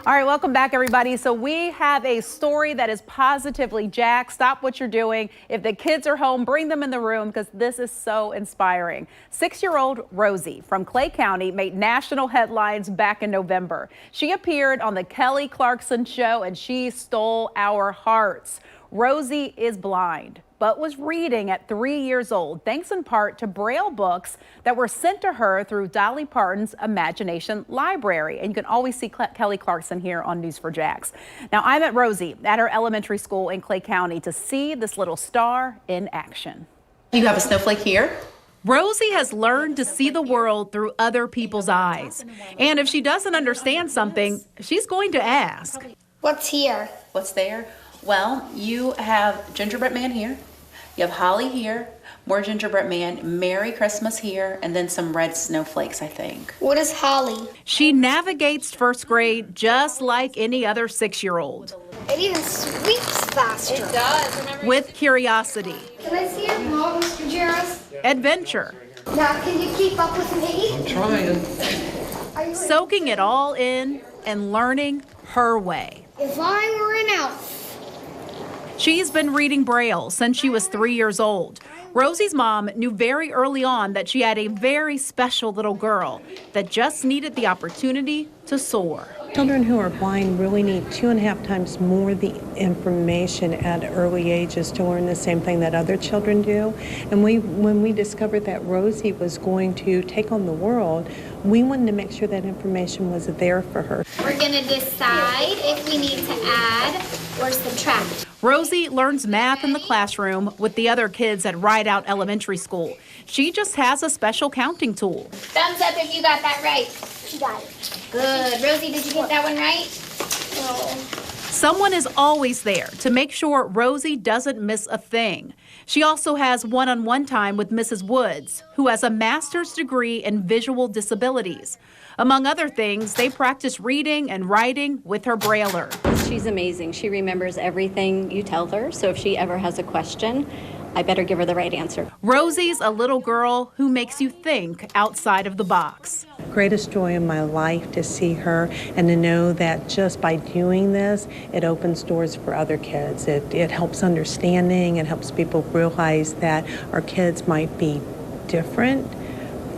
All right, welcome back, everybody. So we have a story that is positively Jack. Stop what you're doing. If the kids are home, bring them in the room because this is so inspiring. 6-year-old Rosie from Clay County made national headlines back in November. She appeared on the Kelly Clarkson show and she stole our hearts. Rosie is blind, but was reading at 3 years old, thanks in part to Braille books that were sent to her through Dolly Parton's Imagination Library. And you can always see Kelly Clarkson here on News4JAX. Now, I met Rosie at her elementary school in Clay County to see this little star in action. You have a snowflake here. Rosie has learned to see the world through other people's eyes. And if she doesn't understand something, she's going to ask. What's here? What's there? Well, you have gingerbread man here, you have holly here, more gingerbread man, Merry Christmas here, and then some red snowflakes, I think. What is holly? She navigates first grade just like any other 6-year-old. It even sweeps faster. It does. With curiosity. Can I see your mom, Mr. Jarrus? Adventure. Now, can you keep up with me? I'm trying. Soaking it all in and learning her way. If I were an elf. She's been reading Braille since she was 3 years old. Rosie's mom knew very early on that she had a very special little girl that just needed the opportunity to soar. Children who are blind really need 2.5 times more the information at early ages to learn the same thing that other children do. And when we discovered that Rosie was going to take on the world, we wanted to make sure that information was there for her. We're going to decide if we need to add or subtract. Rosie learns math in the classroom with the other kids at Rideout Elementary School. She just has a special counting tool. Thumbs up if you got that right. She got it. Good. Rosie, did you get that one right? No. Someone is always there to make sure Rosie doesn't miss a thing. She also has one-on-one time with Mrs. Woods, who has a master's degree in visual disabilities. Among other things, they practice reading and writing with her Brailler. She's amazing. She remembers everything you tell her, so if she ever has a question, I better give her the right answer. Rosie's a little girl who makes you think outside of the box. Greatest joy in my life to see her and to know that just by doing this, it opens doors for other kids. It helps understanding, it helps people realize that our kids might be different,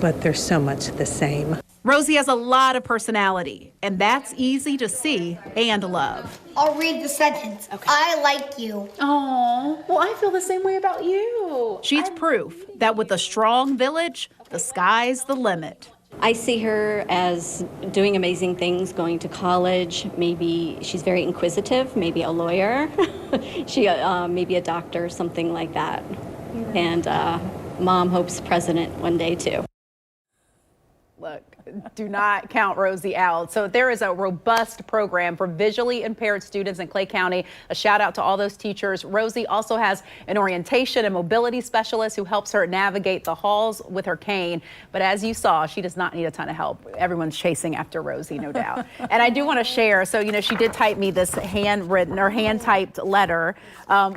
but they're so much the same. Rosie has a lot of personality, and that's easy to see and love. I'll read the sentence. Okay. I like you. Oh, well, I feel the same way about you. She's proof that with a strong village, the sky's the limit. I see her as doing amazing things, going to college. Maybe she's very inquisitive, maybe a lawyer, maybe a doctor, something like that. And Mom hopes president one day, too. Look, do not count Rosie out. So there is a robust program for visually impaired students in Clay County. A shout out to all those teachers. Rosie also has an orientation and mobility specialist who helps her navigate the halls with her cane. But as you saw, she does not need a ton of help. Everyone's chasing after Rosie, no doubt. And I do want to share, so, you know, she did type me this handwritten or hand-typed letter,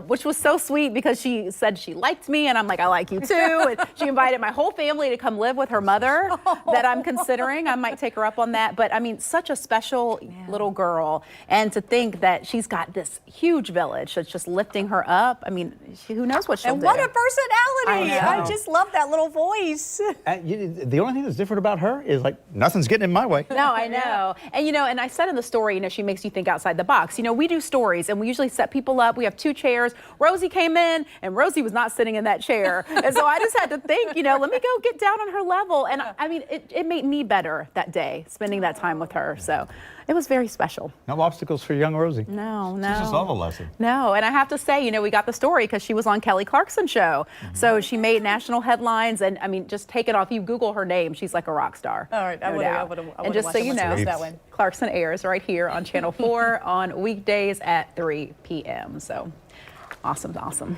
which was so sweet because she said she liked me and I'm like, I like you too. And she invited my whole family to come live with her mother that I'm considering. I might take her up on that. But I mean, such a special little girl. And to think that she's got this huge village that's just lifting her up. I mean, who knows what she'll do. And what a personality. I I just love that little voice. The only thing that's different about her is like nothing's getting in my way. No, I know. And, you know, and I said in the story, you know, she makes you think outside the box. You know, we do stories and we usually set people up. We have 2 chairs. Rosie came in and Rosie was not sitting in that chair. And so I just had to think, you know, let me go get down on her level. And I mean, it made me better that day, spending that time with her. So it was very special. No obstacles for young Rosie. No. She just love a lesson. No, and I have to say, you know, we got the story because she was on Kelly Clarkson show. So she made national headlines, and I mean, just take it off. You Google her name, she's like a rock star. All right, no doubt. And just so you know, that one. Clarkson airs right here on Channel 4 on weekdays at 3 p.m. So awesome.